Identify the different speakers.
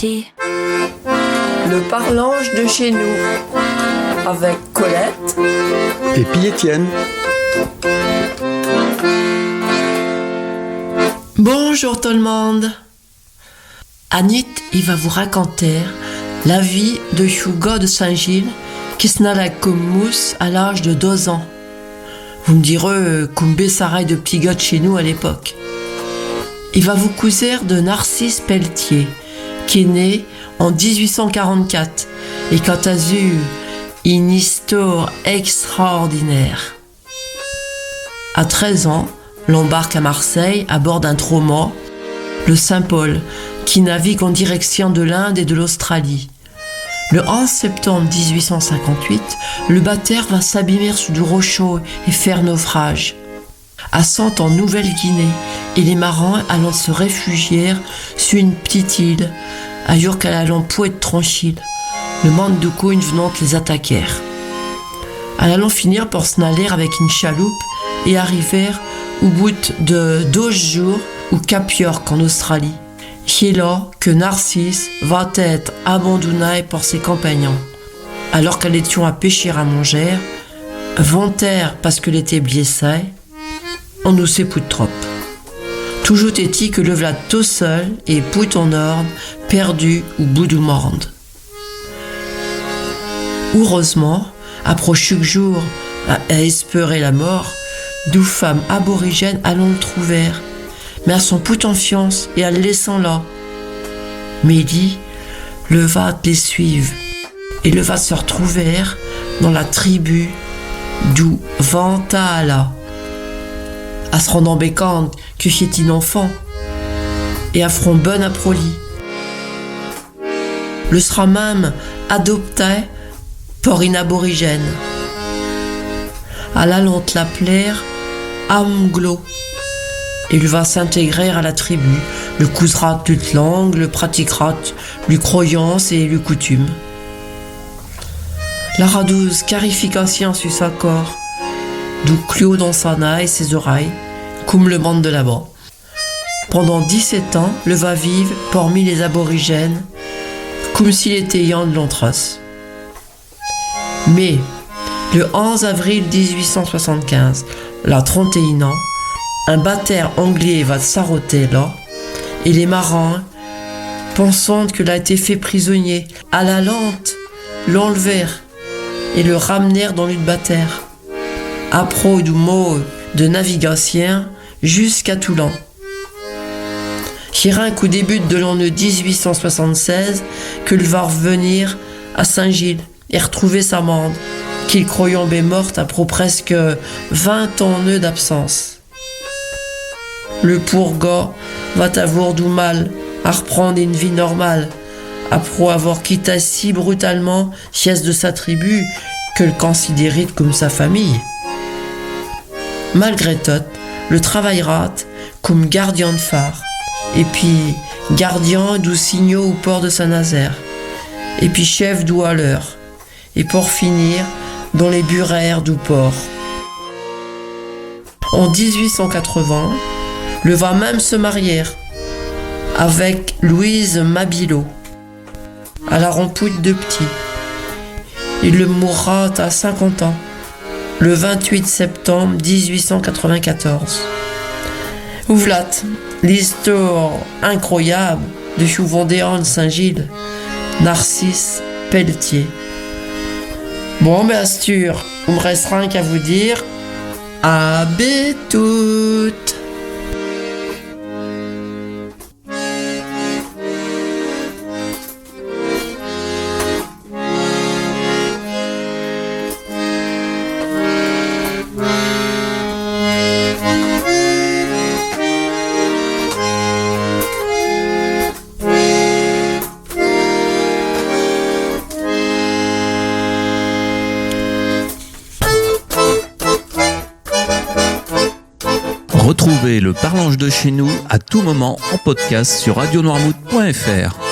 Speaker 1: petit.
Speaker 2: Le parlange de chez nous, avec Colette
Speaker 3: et puis Étienne.
Speaker 2: Bonjour tout le monde. Anit, il va vous raconter la vie de Hugo de Saint-Gilles qui se n'a comme mousse à l'âge de 2 ans. Vous me direz comme Bessaray de petits gars de chez nous à l'époque. Il va vous causer de Narcisse Pelletier, qui est né en 1844 et qui a eu une histoire extraordinaire. À 13 ans, l'embarque à Marseille à bord d'un trauma, le Saint-Paul, qui navigue en direction de l'Inde et de l'Australie. Le 11 septembre 1858, le batteur va s'abîmer sous du rochot et faire naufrage. Assente en Nouvelle-Guinée, et les marins allant se réfugier sur une petite île, ailleurs qu'à la lampe être tranquille, le monde de couilles venant les attaquer. Allant finir par s'en aller avec une chaloupe et arriver au bout de 12 jours au Cap York en Australie. C'est là que Narcisse va être abandonné par ses compagnons. Alors qu'elle était à pêcher à manger, volontaire parce qu'elle était blessée, on ne sait plus de trop. Toujours est-il que le voilà tout seul et tout en ordre, perdu au bout du monde. Heureusement, après chaque jour à espérer la mort, 2 femmes aborigènes allons le trouver, mais à son peu confiance et à le laissant là. Mehdi, le va les suivre et le va se retrouver dans la tribu d'où Vantala. À se rendre bécante que c'est un enfant et à front bonne à proli. Le sera même adopté par une aborigène. À la lente l'appeler Amglo. Il va s'intégrer à la tribu, le cousera toute langue, le pratiquera les croyances et les coutumes. La radouse clarification sur sa corps, d'où clou dans sa naille et ses oreilles, comme le monde de là-bas. Pendant 17 ans, le va vivre parmi les aborigènes, comme s'il était Yann de l'Antras. Mais, le 11 avril 1875, la 31 ans, un batteur anglais va s'arrêter là, et les marins, pensant qu'il a été fait prisonnier, à la lente, l'enlevèrent et le ramenèrent dans le batteur. Après du mot de navigation jusqu'à Toulon. C'est rien qu'au début de l'année 1876 qu'il va revenir à Saint-Gilles et retrouver sa mande, qu'il croyant bien morte après presque 20 ans d'absence. Le pauvre gars va avoir du mal à reprendre une vie normale après avoir quitté si brutalement chef de sa tribu que le considérait comme sa famille. Malgré tout, le travaillera comme gardien de phare, et puis gardien du signaux au port de Saint-Nazaire, et puis chef du haleur, et pour finir, dans les burères du port. En 1880, le va même se marier avec Louise Mabillot, à la rempoute de petit. Il le mourra à 50 ans. Le 28 septembre 1894. Ouvlat, l'histoire incroyable de Chouvendéan de Saint-Gilles, Narcisse Pelletier. Bon, bien sûr, il me restera rien qu'à vous dire à toutes.
Speaker 4: Retrouvez le Parlange de chez nous à tout moment en podcast sur radionoirmouth.fr.